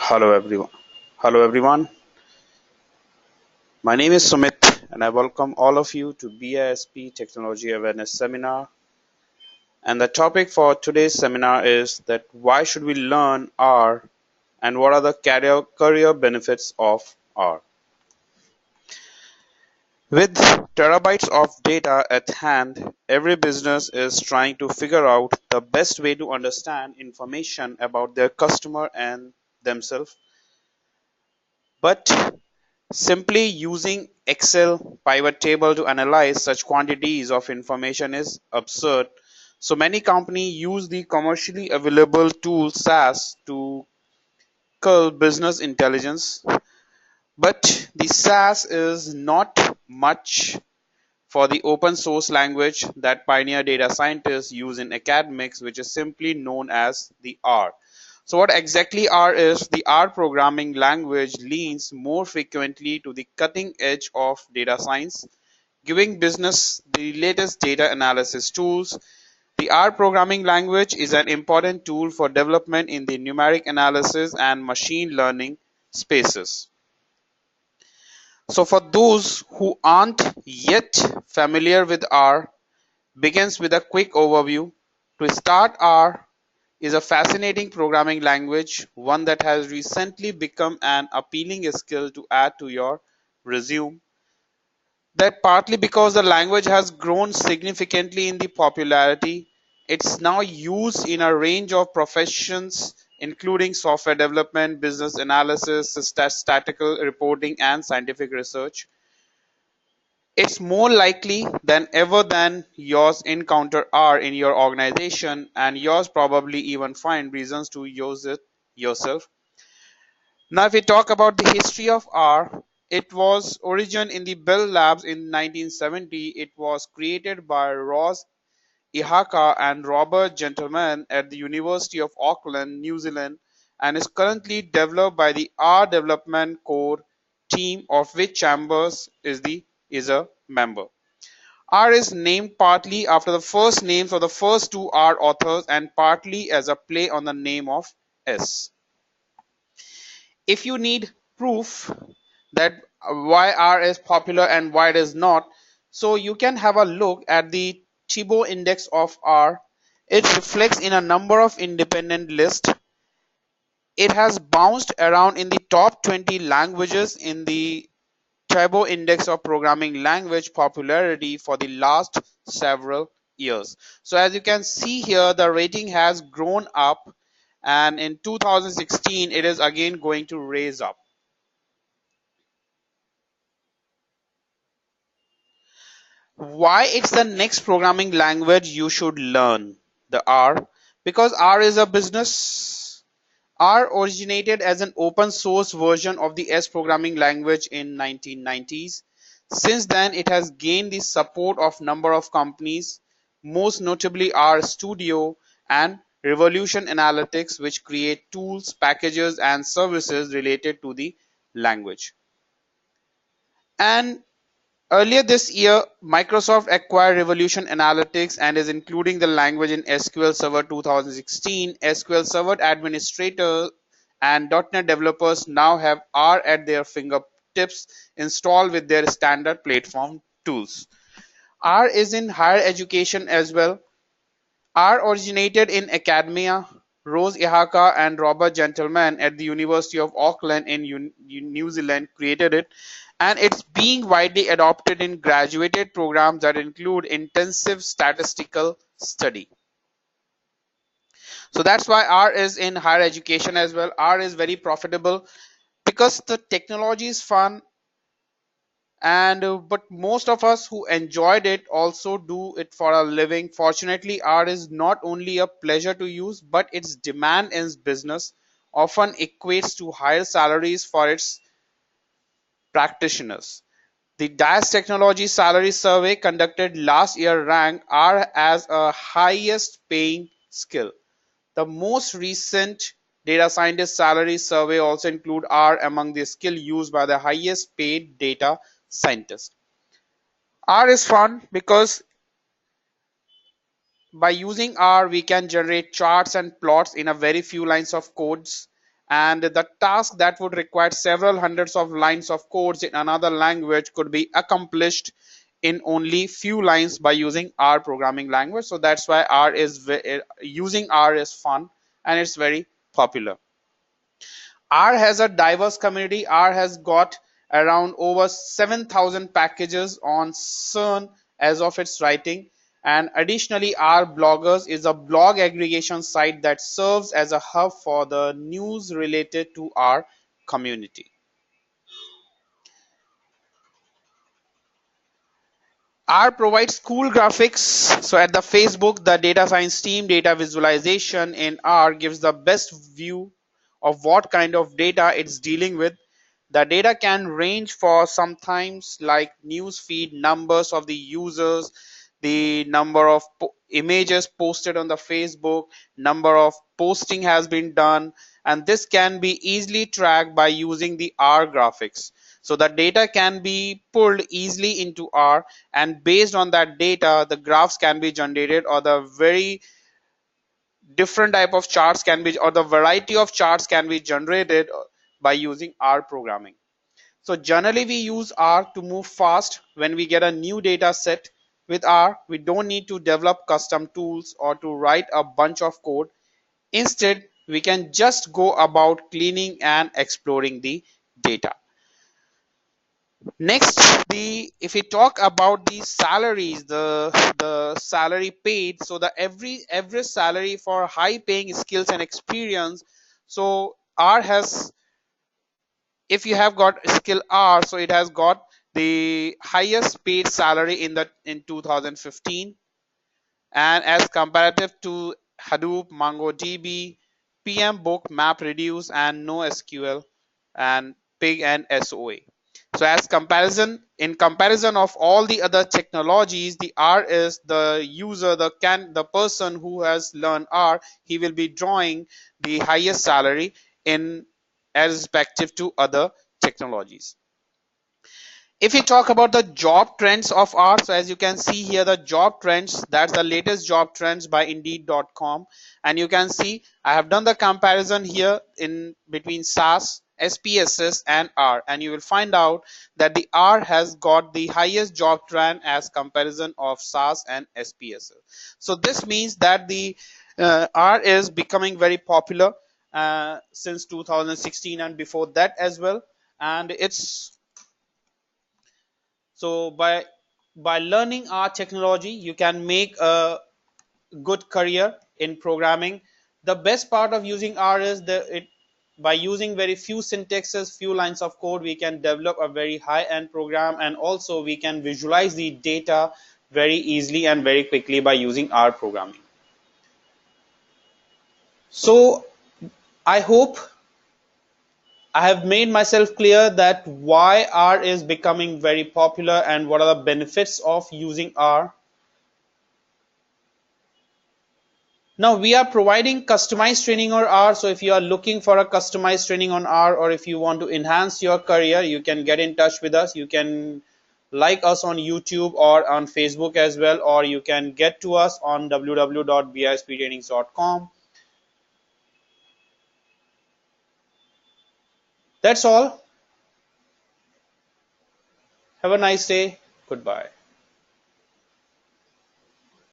Hello everyone. Hello everyone. My name is Sumit and I welcome all of you to BISP Technology Awareness Seminar. And the topic for today's seminar is that why should we learn R and what are the career benefits of R. With terabytes of data at hand, every business is trying to figure out the best way to understand information about their customer and themselves. But simply using Excel pivot table to analyze such quantities of information is absurd. So many companies use the commercially available tool SAS to cull business intelligence, but the SAS is not much for the open source language that pioneer data scientists use in academics, which is simply known as the R. So what exactly R is? The R programming language leans more frequently to the cutting edge of data science, giving business the latest data analysis tools. The R programming language is an important tool for development in the numeric analysis and machine learning spaces. So for those who aren't yet familiar with R, begins with a quick overview. To start, R is a fascinating programming language, one that has recently become an appealing skill to add to your resume. That partly because the language has grown significantly in the popularity, it's now used in a range of professions including software development, business analysis, statistical reporting, and scientific research. It's more likely than ever than yours encounter R in your organization, and yours probably even find reasons to use it yourself. Now, if we talk about the history of R, it was origin in the Bell Labs in 1970. It was created by Ross Ihaka and Robert Gentleman at the University of Auckland, New Zealand, and is currently developed by the R Development Core team, of which Chambers is a member. R is named partly after the first names of the first two R authors and partly as a play on the name of S. If you need proof that why R is popular and why it is not, so you can have a look at the Thibault index of R. It reflects in a number of independent lists. It has bounced around in the top 20 languages in the Thibault Index of Programming Language Popularity for the last several years. So as you can see here, the rating has grown up, and in 2016 it is again going to raise up. Why it's the next programming language you should learn? The R. Because R is a business. R originated as an open source version of the S programming language in 1990s. Since then, it has gained the support of number of companies, most notably R Studio and Revolution Analytics, which create tools, packages, and services related to the language. And earlier this year, Microsoft acquired Revolution Analytics and is including the language in SQL Server 2016. SQL Server administrators and .NET developers now have R at their fingertips installed with their standard platform tools. R is in higher education as well. R originated in academia. Rose Ihaka and Robert Gentleman at the University of Auckland in New Zealand created it, and it's being widely adopted in graduate programs that include intensive statistical study. So that's why R is in higher education as well. R is very profitable because the technology is fun, and but most of us who enjoyed it also do it for a living. Fortunately, art is not only a pleasure to use, but its demand in business often equates to higher salaries for its practitioners. The DICE Technology Salary Survey conducted last year ranked R as a highest paying skill. The most recent data scientist salary survey also include R among the skill used by the highest paid data scientists. R is fun because by using R we can generate charts and plots in a very few lines of codes, and the task that would require several hundreds of lines of codes in another language could be accomplished in only few lines by using R programming language. So that's why using R is fun and it's very popular. R has a diverse community. R has got around over 7,000 packages on CERN as of its writing. And additionally, R Bloggers is a blog aggregation site that serves as a hub for the news related to our community. R provides cool graphics. So at the Facebook, the data science team data visualization in R gives the best view of what kind of data it's dealing with. The data can range for sometimes like news feed numbers of the users, the number of images posted on the Facebook, number of posting has been done, and this can be easily tracked by using the R graphics. So the data can be pulled easily into R, and based on that data, the graphs can be generated, or the very different type of charts can be, or the variety of charts can be generated by using R programming. So generally we use R to move fast when we get a new data set. With R, we don't need to develop custom tools or to write a bunch of code. Instead, we can just go about cleaning and exploring the data. Next, if we talk about the salaries, the salary paid, so the every salary for high paying skills and experience. So R has, if you have got skill R, so it has got the highest paid salary in 2015, and as comparative to Hadoop, MongoDB, PMBOK, MapReduce, and NoSQL, and Pig and SOA. So as comparison, in comparison of all the other technologies, the R is the user, the person who has learned R, he will be drawing the highest salary in as respective to other technologies. If we talk about the job trends of R, so as you can see here, the job trends, that's the latest job trends by Indeed.com, and you can see I have done the comparison here in between SAS, SPSS, and R, and you will find out that the R has got the highest job trend as comparison of SAS and SPSS. So this means that the R is becoming very popular since 2016 and before that as well, and it's so by learning our technology, you can make a good career in programming. The best part of using R is by using very few syntaxes, few lines of code, we can develop a very high-end program, and also we can visualize the data very easily and very quickly by using R programming. So I hope I have made myself clear that why R is becoming very popular and what are the benefits of using R. Now we are providing customized training on R. So if you are looking for a customized training on R, or if you want to enhance your career, you can get in touch with us. You can like us on YouTube or on Facebook as well, or you can get to us on www.bisptrainings.com. That's all. Have a nice day. Goodbye.